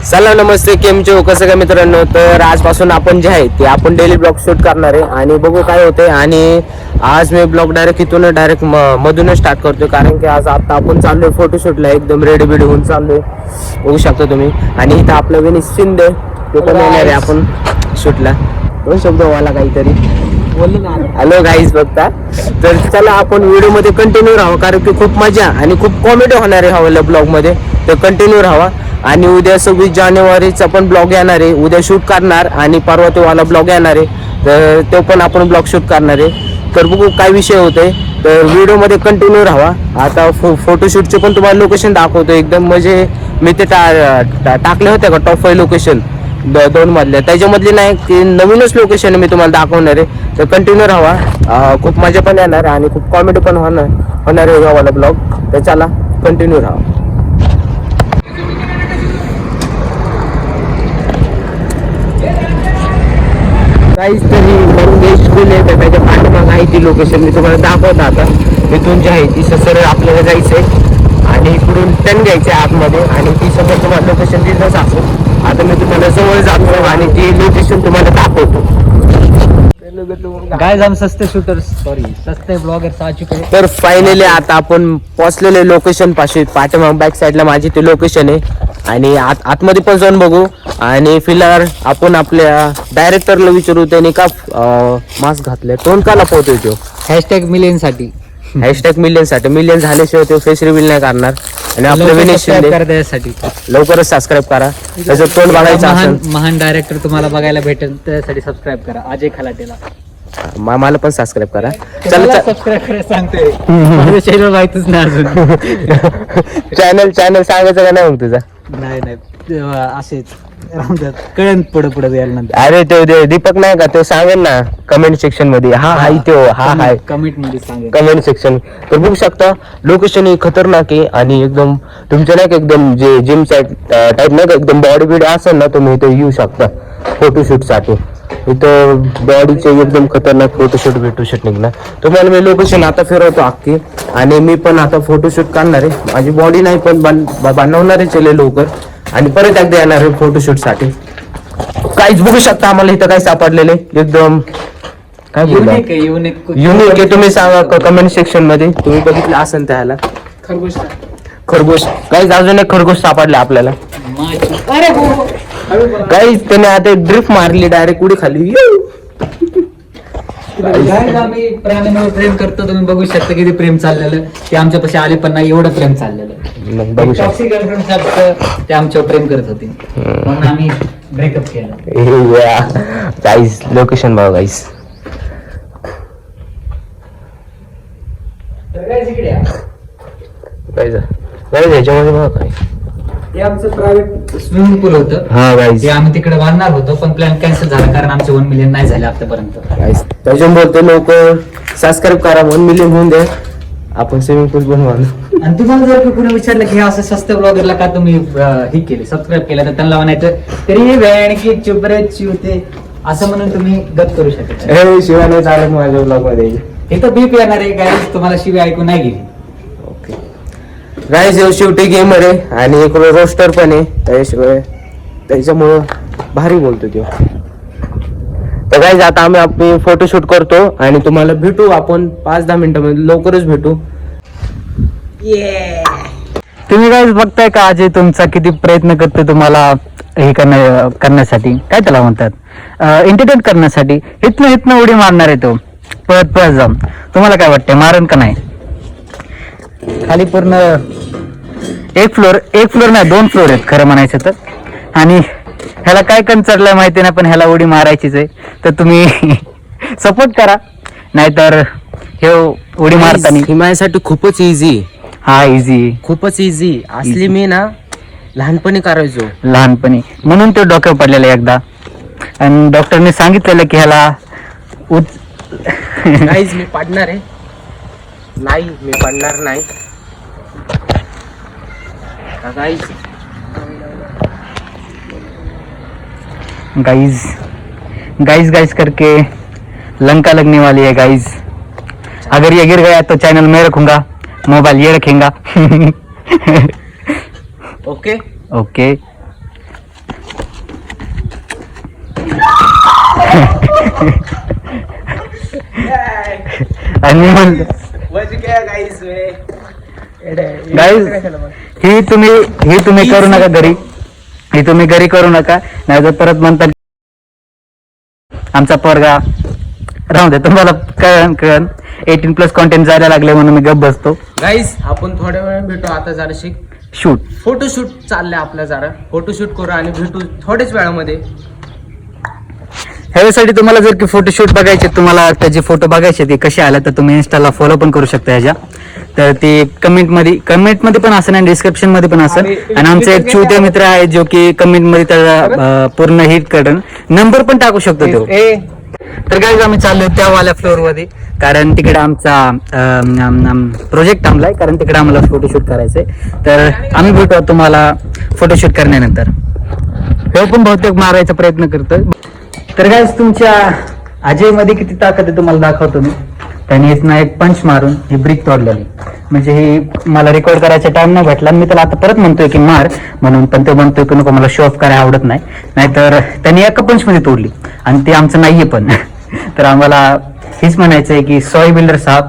चला नमस्ते, केम छो, कसं काय मित्रांनो. तर आजपासून आपण जे आहे ते आपण डेली ब्लॉग शूट करणार आहे आणि बघू काय होते. आणि आज मी ब्लॉग डायरेक्ट मधूनच स्टार्ट करतोय, कारण की आज आता आपण चाललोय फोटोशूटला, एकदम रेडी बिडी होऊन चाललोय, बघू शकता तुम्ही. आणि इथं आपलं विनीश शिंदे ते पण येणार आहे आपण शूटला. दोन शब्द व्हायला काहीतरी हॅलो गाईज बघता. तर चला आपण व्हिडिओ मध्ये कंटिन्यू राहावं, कारण की खूप मजा आणि खूप कॉमेडी होणार आहे हवाला ब्लॉग मध्ये. तर कंटिन्यू राहावा. आणि उद्या 26 जानेवारीचा पण ब्लॉग येणार आहे, उद्या शूट करणार आणि परवा तो वाला ब्लॉग येणार आहे, तर तो पण आपण ब्लॉग शूट करणार आहे. तर बघू काय विषय होतोय, तर व्हिडिओ मध्ये कंटिन्यू राहावा. आता फोटोशूटचे पण तुम्हाला लोकेशन दाखवतो एकदम, म्हणजे मी ते टाकले होते का टॉप 5 लोकेशन 2 मधल्या, त्याच्यामधली नाही की नवीनच लोकेशन मी तुम्हाला दाखवणार आहे. तर कंटिन्यू राहावा, खूप मजा पण येणार आणि खूप कॉमेडी पण होणार आहे वाला ब्लॉग. तर चला कंटिन्यू राहा. काहीच तरी स्कूल आहे, तर त्याच्या पाठीमाग आहे ती लोकेशन मी तुम्हाला दाखवतो. आता इथून जी आहे ती सरळ आपल्याला जायचंय आणि इकडून टर्न घ्यायचे आतमध्ये, आणि ती सगळं तुम्हाला लोकेशन तिथंच असेल. आता मी तुम्हाला जवळ जातो आणि ती लोकेशन तुम्हाला दाखवतो. गाइस हम सस्ते शूटर्स सस्ते ब्लॉगर्स आ चुके हैं. तर फायनली आता आपण पोहोचलेले लोकेशन पाशी, पाठीमाग बॅक साईडला माझी ती लोकेशन आहे. आणि आतमध्ये पण जाऊन बघू. आणि फिलहाल आपण आपल्या डायरेक्टरला विचारू, त्याने का मास्क घातले, तोंड का लपवतोय तो. #million साठी मिलियन झाल्याशिवाय तो फेस रिव्हील नाही करणार. आणि आपलं विनीश शिंदे करण्यासाठी लवकरच सबस्क्राईब करा, त्याचं तोंड बघायचं असेल. महान डायरेक्टर तुम्हाला बघायला भेटेल, त्यासाठी सबस्क्राईब करा अजय खलाटेला. मला पण सबस्क्राईब करा. चला सबस्क्राईब करा सांगतोय, माझं चॅनल माहितीच नाही अजून. चॅनल सांगायचं का नाही मग तुझा. नाही असेच कळण पुढे यायला नंतर. अरे तो दीपक नाही का, तो सांगेल ना कमेंट सेक्शन मध्ये. हाय कमेंट मध्ये सांगेल कमेंट सेक्शन. तर बघू शकता लोकेशन ही खतरनाक आहे. आणि एकदम तुमच्या नाही का एकदम जे जिम टाईप नाही का एकदम बॉडी बिडी असेल ना, तुम्ही इथे येऊ शकता फोटोशूट साठी. इथं बॉडीचे एकदम खतरनाक फोटोशूट निघणार. तुम्हाला मी लोकेशन आता फिरवतो अख्खी. आणि मी पण आता फोटोशूट करणार आहे, माझी बॉडी नाही पण बनवणार आहे लवकर, आणि परत एकदा येणार आहे फोटोशूट साठी. काहीच बघू शकता आम्हाला इथं काय सापडलेले एकदम काय युनिक आहे. तुम्ही सांगा कमेंट सेक्शन मध्ये, तुम्ही बघितलं असेल त्याला. खरगोश काहीच अजून एक खरगोश सापडले आपल्याला. काहीच त्याने आता ड्रिफ्ट मारली, डायरेक्ट उडी खाली. आम्ही प्राण्यांवर प्रेम करतो, तुम्ही बघू शकता किती प्रेम चाललेलं. ते आमच्यापाशी आले पण नाही, एवढं प्रेम चाललेलं. बघू शकता टॉक्सिक गर्लफ्रेंड ते आमच्यावर प्रेम करत होते, म्हणून आम्ही ब्रेकअप केला. गाईस लोकेशन बघा गाईस. ह्याच्यामध्ये बघा काय, हे आमचं प्रायव्हेट स्विमिंग पूल होतं. हा गाईस ते आम्ही तिकडे बांधणार होतो, पण प्लॅन कॅन्सल झाला, कारण आमचे 1 मिलियन नाही झाले आतापर्यंत. गाईस त्याच्यामुळे बोलतो लवकर सबस्क्राईब करा, 1 मिलियन होऊन द्या, आपण स्विमिंग पूल बनवू. आणि तुम्हाला जर कोणी विचारलं की हे असं सस्त्या ब्लॉगरला का तुम्ही हे केले, सबस्क्राईब केलं, तर त्यांना म्हणायचं तरी वेळ की चुपरेच होते असं म्हणून तुम्ही गत करू शकता. हे शिवाय नाही चालत माझ्या ब्लॉग मध्ये. हे तर बीप येणार आहे गाईस, तुम्हाला शिवाय ऐकू नाही गेली. गाईज शेवटी गेमर आहे आणि एक रोस्टर पण आहे, त्याशिवाय त्याच्यामुळं भारी बोलतो तो. तर गाईज आता आम्ही आपली फोटोशूट करतो आणि तुम्हाला भेटू आपण 5-10 मिनिटांमध्ये, लवकरच भेटू. तुम्ही गाईस बघताय का अजय तुमचा किती प्रयत्न करतो तुम्हाला हे करण्यासाठी, काय त्याला म्हणतात, एंटरटेन करण्यासाठी. इथनं उडी मारणार आहे तो पळत जाऊन. तुम्हाला काय वाटतंय, मारण का नाही? खाली पूर्ण एक फ्लोर नाही 2 फ्लोर आहेत खरं म्हणायचं तर. आणि ह्याला काय चढलंय माहिती नाही, पण ह्याला उडी मारायचीच आहे. तर तुम्ही सपोर्ट करा, नाहीतर हे उडी मारताना माझ्यासाठी खूपच इझी. हा इझी, खूपच इझी असली. मी ना लहानपणी करायचो, लहानपणी, म्हणून तो डोक्यावर पडलेला एकदा. आणि डॉक्टरने सांगितलेलं की ह्याला गाईज मी पडणार आहे नाही, मी पडणार नाही गाइस करके लंका लगने वाली है गाइस. अगर ये गिर गया तो चैनल मैं रखूंगा, मोबाइल ये रखेगा. ओके ओके आणि गाईज ही तुम्ही करू नका घरी, ही तुम्ही घरी करू नका, नाही तर परत म्हणतात आमचा पोरगा. राहू दे, तुम्हाला कळण 18+ कॉन्टेंट जायला लागले म्हणून मी गप बसतो. गाईज आपण थोड्या वेळाने भेटू. आता जरा फोटोशूट चाललंय आपलं, जरा फोटोशूट करू आणि भेटू थोड्याच वेळामध्ये. ह्यासाठी तुम्हाला जर की फोटोशूट बघायचे, तुम्हाला त्याचे फोटो बघायचे ते कसे आले, तर तुम्ही इन्स्टाला फॉलो पण करू शकता ह्याच्या. तर ते कमेंटमध्ये पण असेल आणि डिस्क्रिप्शन मध्ये पण असेल. आणि आमचे एक चुते मित्र आहे जो की कमेंटमध्ये त्याचा पूर्ण हिट करून नंबर पण टाकू शकतो तो. तर काय आम्ही चाललोय त्या वाल्या फ्लोअर मध्ये, कारण तिकडे आमचा प्रोजेक्ट थांबलाय, कारण तिकडे आम्हाला फोटोशूट करायचंय. तर आम्ही भेटू तुम्हाला फोटोशूट करण्यानंतर. तो पण बहुतेक मारायचा प्रयत्न करतोय. तर काय तुमच्या अजय मध्ये किती ताकद आहे तुम्हाला दाखवतो मी. त्याने इथनं एक पंच मारून ही ब्रिक तोडलेली, म्हणजे ही मला रेकॉर्ड करायचा टाइम नाही भेटला. मी त्याला आता परत म्हणतोय की मार म्हणून, पण तो म्हणतोय की नको, मला शो ऑफ करायला आवडत नाही. नाहीतर त्याने एका पंच मध्ये तोडली आणि ते आमचं नाहीये पण. तर आम्हाला हेच म्हणायचं आहे की सॉरी बिल्डर साहेब,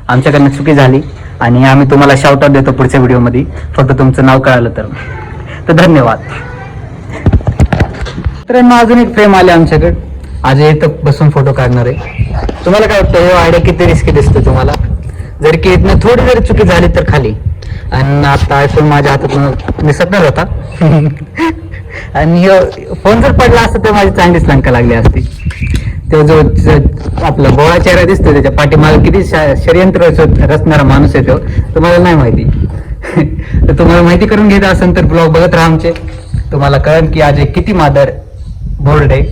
आमच्याकडनं चुकी झाली आणि आम्ही तुम्हाला शाउट आउट देतो पुढच्या व्हिडिओमध्ये, फक्त तुमचं नाव कळालं तर धन्यवाद. तर अजून एक फ्रेम आले आमच्याकडे, आज इथं बसून फोटो काढणार आहे. तुम्हाला काय वाटतं हे आयडिया किती रिस्की दिसतं तुम्हाला? जर की इथनं थोडी जरी चुकी झाली तर खाली, आणि आता आयफोन माझ्या हातात निसटणार होता. आणि फोन जर पडला असता तर माझी चांगलीच लंका लागली असती. तो जो आपला बोळा चेहरा दिसतो त्याच्या पाठीमागे किती षडयंत्र रचणारा माणूस आहे तो तुम्हाला नाही माहिती. तर तुम्हाला माहिती करून घ्यायचं असेल तर ब्लॉग बघत राहा आमचे, तुम्हाला कळेल की आज किती मादर बोर्ड आहे.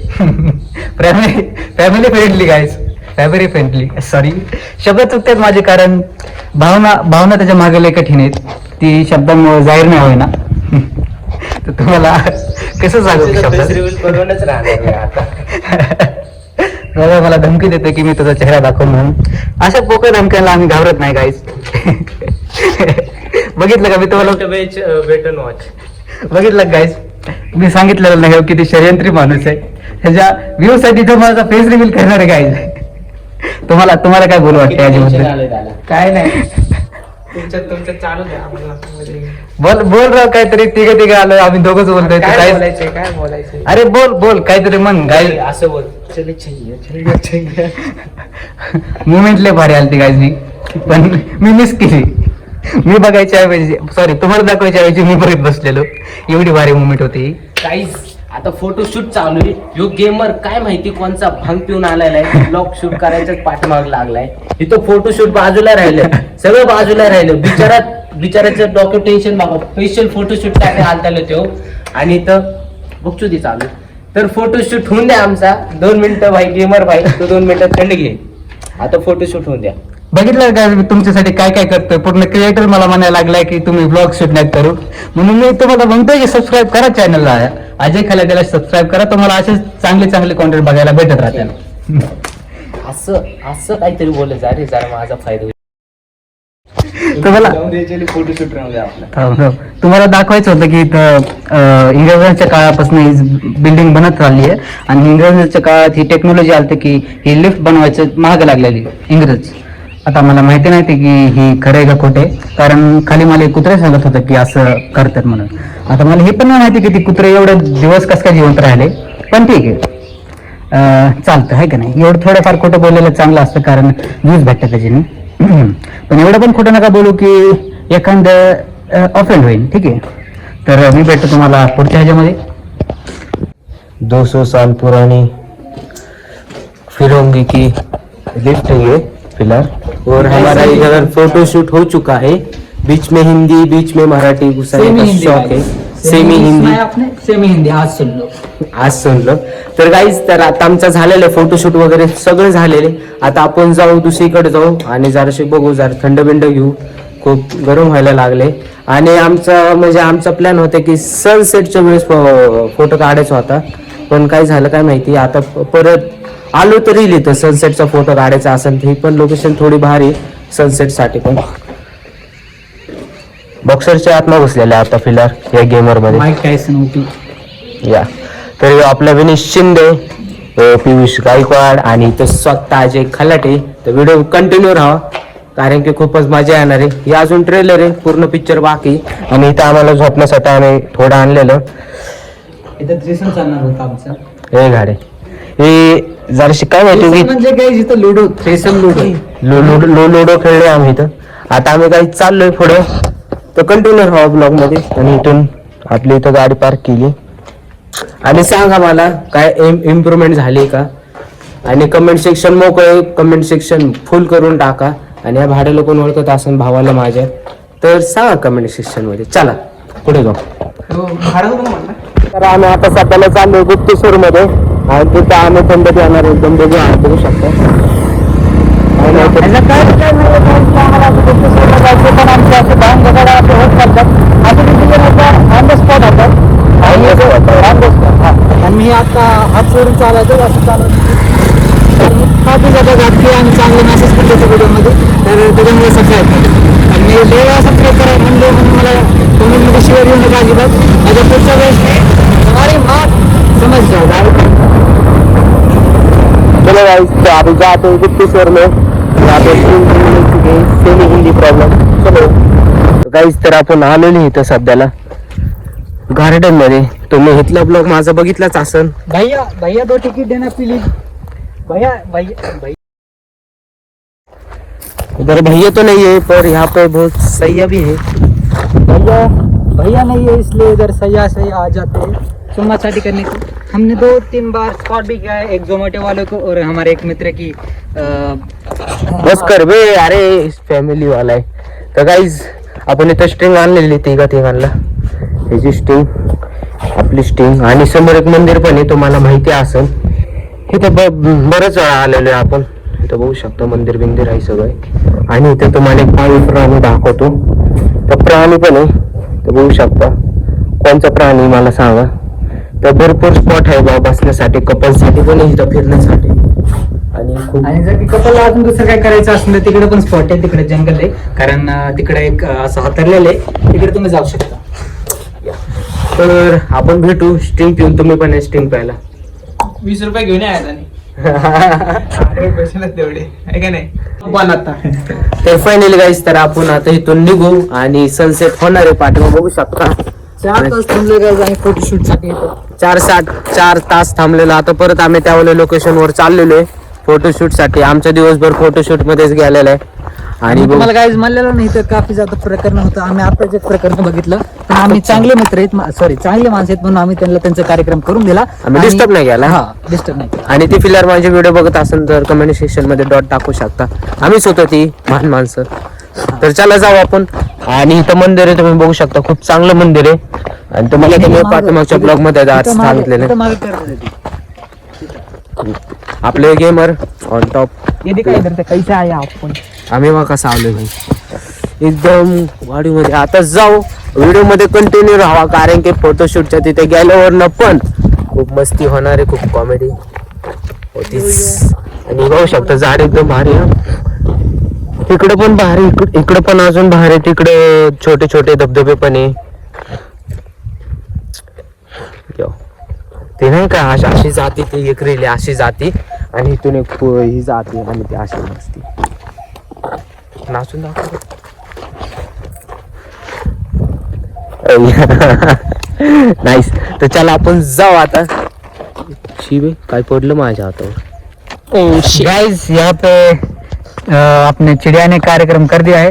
Family friendly guys, family friendly. Sorry, शब्द चुकतात माझे, कारण भावना त्याच्या मागे लय कठीण आहेत, ती शब्दांमुळे जाहीर नाही होईना. तर तुम्हाला कसं सांगू शब्द. मला धमकी देते की मी तुझा चेहरा दाखव म्हणून. अशा पोकळ धमक्याला आम्ही घाबरत नाही गाईज. बघितलं का मी तुम्हाला बघितलं गाईज, मी सांगितलेलं नाही किती षडयंत्री माणूस आहे. ह्याच्या व्ह्यू साठी तो माझा फेस रिव्हील करणार आहे गाईज. तुम्हाला काय बोलू वाटतं याच्याबद्दल? काय नाही, तुमचं चालू द्या. बोल राव काहीतरी. तिघे आलो आम्ही, दोघंच बोलतोय. काय बोलायचं? अरे बोल काहीतरी म्हण गाईज. असं बोल. मुवमेंट लय भारी आली ती गाईजनी, पण मी मिस केली. मी बघायच्या ऐवजी, सॉरी तुम्हाला दाखवायच्या ऐवजी मी बघत बसलेलो. एवढी भारी मुवमेंट होती. गाईज आता फोटोशूट चालू आहे. यो गेमर काय माहिती कोणचा भांग पिऊन आलेला आहे, ब्लॉग शूट करायचा पाठीमाग लागलाय. इथं फोटोशूट बाजूला राहिलं, सगळं बाजूला राहिलं. बिचाराचं डॉक्टर टेन्शन बाबा, स्पेशल फोटोशूट काय आलता तो. आणि इथं बघचू ती चालू. तर फोटोशूट होऊन द्या आमचा. 2 मिनिटं भाई, गेमर भाई तू 2 मिनिटात थंड घे. आता फोटोशूट होऊन द्या. बघितलं का मी तुमच्यासाठी काय करतोय. पूर्ण क्रिएटर मला म्हणायला लागलाय की तुम्ही ब्लॉग शूट नाही करू, म्हणून मी तुम्हाला म्हणतोय की सबस्क्राईब करा चॅनलला. अजय खलाट्याला सबस्क्राईब करा, तुम्हाला असे चांगले कॉन्टेंट बघायला भेटत राहतील. असं काहीतरी बोलायचं. अरे जरा माझा फायदा होईल. तुम्हाला दाखवायचं होतं की इथं इंग्रजांच्या काळापासून बिल्डिंग बनत राहिली आहे. आणि इंग्रजांच्या काळात ही टेक्नॉलॉजी आलते की ही लिफ्ट बनवायचं महाग लागलेली इंग्रज. आता मला माहिती नाही की ही खरं आहे का खोटे, कारण खाली मला कुत्रे सांगत होतं की असं करतात म्हणून. आता मला हे पण नाही माहिती की ती कुत्रे एवढे दिवस कस काय जिवंत राहिले, पण ठीक आहे चालतं आहे का नाही. एवढं थोडंफार खोटं बोललेलं चांगलं असतं, कारण व्ह्यूज भेटतात त्याच्याने. पण एवढं पण खोटं नका बोलू की एखादं ऑफेंड होईल. ठीक आहे, तर मी भेटतो तुम्हाला पुढच्या ह्याच्यामध्ये. 200 साल पुरानी फिरंगी की लिफ्ट है ये फिलहाल. और हमारा इधर फोटो शूट हो चुका है. बीच में हिंदी, बीच में मराठी घुसाने का शौक है. सेमी हिंदी आज सुन लो. तर गाईज, तर आता आमचं झालेलं फोटोशूट वगैरे सगळं झालेले. आता आपण जाऊ दुसरीकडे जाऊ आणि जराशी बघू, जरा थंड बिंड घेऊ. खूप गरम व्हायला लागले. आणि आमचा प्लॅन होता की सनसेटच्या वेळेस फोटो काढायचा होता, पण काय झालं काय माहिती. आता परत आलो तरी इथं सनसेटचा फोटो काढायचा असेल, ही पण लोकेशन थोडी भारी सनसेट साठी. पण बॉक्सरच्या आत्मा घुसलेल्या आता फिलहाल या गेमर मध्ये. माईक टायसन होती या. तर आपला विनीश शिंदे पियुष गायकवाड आणि इथं स्वतः अजय खलाटे. तर व्हिडिओ कंटिन्यू राहा कारण की खूपच मजा येणार आहे. हे अजून ट्रेलर आहे, पूर्ण पिक्चर बाकी. आणि इथं आम्हाला झोपण्यासाठी आम्ही थोडं आणलेलं. इथं थ्रीसम चालणार होतं आमचं. हे गाडे हे जराशी काय माहिती की म्हणजे काय इथं लुडो, थ्रीसम लुडो. लुडो खेळले आम्ही इथं. आता आम्ही काही चाललोय पुढं, तर कंटिन्यू राहा ब्लॉग मध्ये. आणि इथून आपली इथं गाडी पार्क केली. आणि सांगा मला काय इम्प्रूव्हमेंट झाली का. आणि कमेंट सेक्शन मोकळे, कमेंट सेक्शन फुल करून टाका. आणि या भाड्याला कोण ओळखत असेल भावाला माझ्या, तर सांगा कमेंट सेक्शन मध्ये. चला पुढे जाऊ. तर आम्ही आता सध्याला चाललोय गुप्तेश्वर मध्ये. आणि तिथं आम्ही थंडीत येणार एकदम बघू शकतो. आणि आता हात सोडून चालायचं असं चालत काफी जागा घातली आणि चांगले मेसेज पण त्याच्या व्हिडिओमध्ये. तर त्याच्यामुळे सबस्क्राईब आणि वेगळा सबस्क्राईब करा म्हणलं म्हणून मला कमेंटमध्ये शेअर येऊन नका अजिबात. माझ्या पुढच्या वेळेस हमारी मात समज जाओ. चलो गाइस, अभी जाते हैं गुप्तेश्वर में. यहाँ पे सेमी हिंदी प्रॉब्लेम. चलो गाइस, तर आपण आलेलो इथं सध्याला गार्डन मध्ये. तुम्ही इथला ब्लॉग माझा बघितलाच असन. भैया भैया 2 टिकट देना प्लीज. भैया भैया भैया उधर भैया तो नहीं है, पर यहाँ पे बहुत सैया भी है. भैया भैया नहीं है इसलिए इधर सही आ जाते हैं चुम्मा चाटी करने को. हमने 2-3 बार स्पॉट भी किया है, एक जोमेटो वालों को और हमारे एक मित्र की बस कर बे, अरे फॅमिली वाला आहे. तर गाईज आपण इथं स्ट्रिंग आणलेली तिघांना. ह्याची स्ट्रिंग, आपली स्ट्रिंग. आणि समोर एक मंदिर पण आहे, तुम्हाला माहिती असेल. इथं बरंच वेळा आलेलो आहे आपण. इथं बघू शकतो मंदिर बिंदिर आहे सगळं. आणि इथे तुम्हाला एक पाळीव प्राणी दाखवतो. तर प्राणी पण आहे, तर बघू शकता. कोणचा प्राणी मला सांगा. तर भरपूर स्पॉट आहे बा बसण्यासाठी, कपल्ससाठी पण इथं फिरण्यासाठी. आणि जर कपलला अजून दुसरं काय करायचं असेल तर तिकडे पण स्पॉट आहे, तिकडे जंगल आहे. कारण तिकडे एक असं हातरलेलं आहे, तिकडे तुम्ही जाऊ शकता. तर आपण भेटू स्टिंग पिऊन. तुम्ही पण स्टिंग प्यायला 20 रुपये घेऊन यायला पैसे तेवढे आहे का नाही. पण आता तर फायनली गाईस, तर आपण आता इथून निघू. आणि सनसेट होणार आहे पाठीमागे बघू शकता. 4 तास थांबले गाइस आणि फोटोशूट साठी. 4 तास थांबलेलो. आता परत आम्ही त्यावेळेला लोकेशन वर चाललेलो आहे फोटोशूट साठी. आमचा दिवसभर फोटोशूट मध्येच गेलेला आहे. आणि तुम्हाला गाईज म्हणलेलं नाही तर काफी जास्त प्रकरण होतं. आम्ही आताच एक प्रकरण बघितलं. पण आम्ही चांगले मित्र आहेत, सॉरी चांगले माणसं आहेत म्हणून आम्ही त्यांचा कार्यक्रम करून दिला. आम्ही डिस्टर्ब नाही केला. हा डिस्टर्ब नाही केला. आणि ती फिलर माझे व्हिडिओ बघत असेल तर कमेंट सेक्शन मध्ये डॉट टाकू शकता. आम्हीच होतो ती महान माणसं. तर चला जाऊ आपण. आणि इथं मंदिर आहे, तुम्ही बघू शकता. खूप चांगलं मंदिर आहे. आणि तुम्हाला तुम्ही पाठीमागच्या ब्लॉग मध्ये सांगितलेलं आपले गेमर ऑन टॉप. कैसे आहे आपण आम्ही मग कसं आलोय भाई एकदम वाडीमध्ये. आता जाऊ, व्हिडिओ मध्ये कंटिन्यू राहा कारण की फोटोशूटच्या तिथे गेल्यावर पण खूप मस्ती होणार आहे, खूप कॉमेडी होतीच. आणि बघू शकता झाड एकदम भारी आहे. इकडे पण भारी, इकडे पण अजून भारी. तिकडे छोटे छोटे धबधबे पण आहे. ते नाही का अशी जाती, ती एक रेली अशी जाती आणि इथून एक ही जाते आणि ती अशी नसती. नाचून दाखव. नाईस. तर चला आपण जाऊ आता. शिवे काय पडलं माझ्या हातावर. गाइस यहाँ पे अपने चिड़िया ने कार्यक्रम कर दिया है.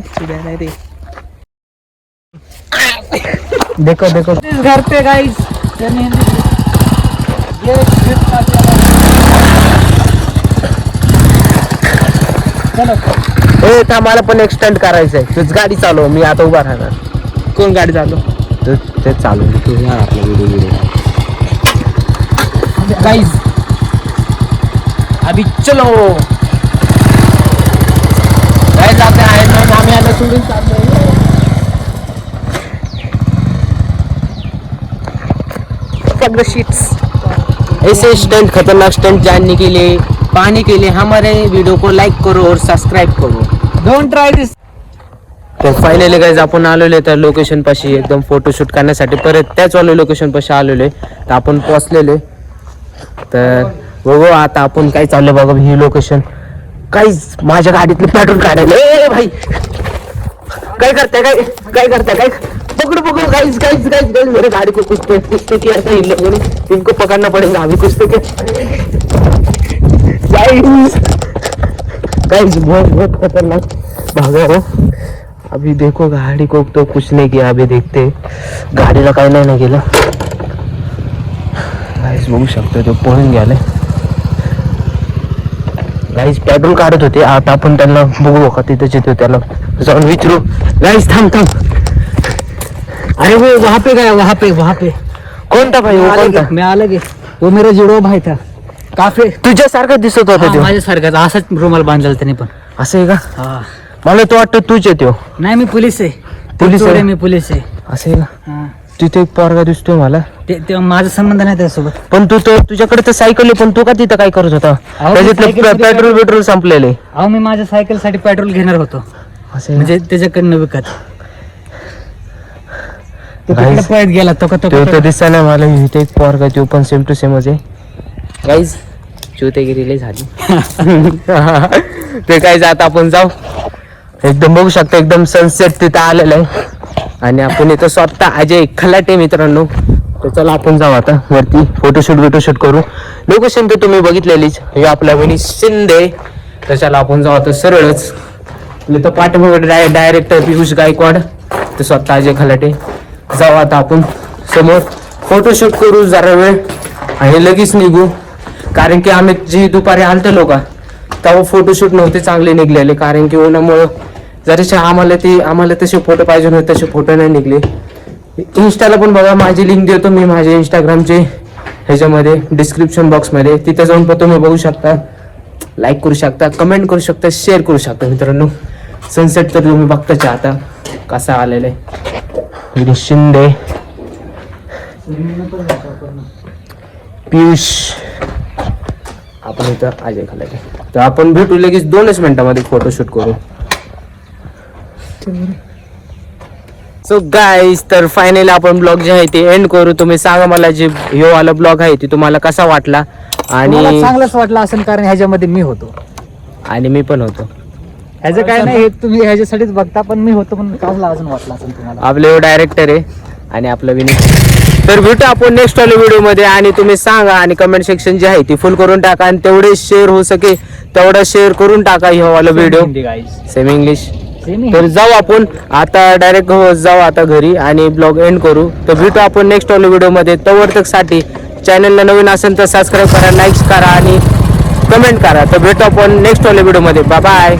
देखो देखो घर पे गाइस ए था मला पण एक्सटेंड करायचंय. तूच गाडी चालव, मी आता उभा राहणार. कोण गाडी चालू ते चालू तू यार आपला व्हिडिओ. गाइस अभी चलो गाइस. आपले आहेत ना आम्ही आता सोडून चाललोय. ऐसे स्टंट, खतरनाक स्टंट जानने के लिए, पाने के लिए हमारे वीडियो को लाइक करो और सब्सक्राइब करो. डोंट ट्राय दिस. तर फायनली गाइस आपण आलेलो आहे त्या लोकेशन पाशी एकदम फोटोशूट करण्यासाठी. परत त्याच वाले लोकेशन पाशी आलेलो आहे. तर आपण पोहोचलेलो आहे. तर बघू आता आपण काय चाललं बघा ही लोकेशन. काहीच माझ्या गाडीतलं पेट्रोल काढायला. ए भाई काय करताय काय करताय काय पकड़ो पकड़ो गाइस गाइस गाइस गाइस मेरे गाड़ी को कुछ तो किया था इन लोगों ने. इनको पकड़ना पड़ेगा अभी कुछ तो किया गाइस बहुत खतरनाक भागा है. अभी देखो गाड़ी को तो कुछ नहीं किया. अभी देखते गाडीला काय नाही ना केलं. गाइस बघू शकतो तो पळून गेलाय. गाइस पेट्रोल काढत होते. आता आपण त्यांना बघू का तिथेच येतो त्याला जाऊन विचारू. गाइस थांब थांब. अरे वो वहाँ पे गया वहाँ पे कोणता भाई वो कोणता मैं अलग है. वो मेरा जुड़वा भाई था. काफी तुझ्यासारखा दिसत होता तो. माझ्यासारखाच असाच रुमाल बांधलेला त्याने पण. असं आहे का. हा मला तो वाटतं तूच येतो. नाही मी पोलीस आहे. पोलीस आहे? मी पोलीस आहे. असं आहे का. हा. तिथे एक पोरगा दिसतोय मला. ते माझा संबंध नाही त्यासोबत. पण तू तो तुझ्याकडे तर सायकल आहे पण तू का तिथं काय करत होता. अहो, त्याच्यातलं सायकल- पेट्रोल संपलेले. अहो मी माझ्या सायकल साठी पेट्रोल घेणार होतो असं म्हणजे त्याच्याकडनं विकत. तो Guys, तिकडे पळत गेला तो का तो तो तर दिसता नाही मला. इथे एक पोरगा तो पण सेम टू सेमच आहे. गाईज चुतेगिरी लय झाली. ते काय जात आपण जाऊ. एकदम बघू शकता एकदम सनसेट तिथं आलेलं आहे. आणि आपण इथं स्वतः अजय खलाटे मित्रांनो. तर चला आपण जाऊ आता वरती फोटोशूट करू. लोकेशन तर तुम्ही बघितलेलीच. हे आपल्या वहिनी शिंदे. तर चला आपण जाऊ आता सरळच. इथं पाठीमागे डायरेक्टर पियुष गायकवाड. तर स्वतः अजय खलाटे. जाऊ आता आपण समोर फोटोशूट करू जरा वेळ आणि लगेच निघू. कारण की आम्ही जी दुपारी आलतो का तेव्हा फोटोशूट नव्हते चांगले निघलेले. कारण की उन्हामुळं जराशे आम्हाला तसे फोटो पाहिजे होते तसे फोटो नाही निघले. इंस्टाला पण बघा माझी लिंक देतो मी माझ्या इंस्टाग्रामचे ह्याच्यामध्ये डिस्क्रिप्शन बॉक्समध्ये. तिथे जाऊन पण तुम्ही बघू शकता. लाईक करू शकता कमेंट करू शकता शेअर करू शकता मित्रांनो. सनसेट तर तुम्ही बघताच आता कसा आलेला आहे. शिंदे पियुष आपण इथं अजय खलाटे. तर आपण भेटू लगेच 2च मिनिटांमध्ये फोटोशूट करू. सो गाईज तर फायनली आपण ब्लॉग जे आहे ते एंड करू. तुम्ही सांगा मला जे ह्यो वाला ब्लॉग आहे ते तुम्हाला कसा वाटला. मला आणि चांगलंच वाटलं असेल कारण ह्याच्यामध्ये मी होतो. मी पण होतो. ह्याचं काय नाही हे तुम्ही ह्याच्यासाठीच बघता पण मी होतो पण काहून अजून वाटलं असेल तुम्हाला. आपले डायरेक्टर आहे आणि आपलं विनीत. तर भेटू आपण नेक्स्ट वाल्या व्हिडिओ मध्ये. आणि तुम्ही सांगा आणि कमेंट सेक्शन जे आहे ते फुल करून टाका आणि तेवढे शेअर होऊ सके तेवढा शेअर करून टाका ह्यो वाला व्हिडिओ. Same English. तर जाऊ आपण आता डायरेक्ट जाऊ आता घरी आणि ब्लॉग एंड करू. तर भेटू आपण नेक्स्ट वाल्या व्हिडिओ मध्ये. तोवर साठी चॅनलला नवीन असेल तर सबस्क्राईब करा लाईक करा आणि कमेंट करा. तर भेटू आपण नेक्स्ट वाल्या व्हिडिओ मध्ये. Bye bye.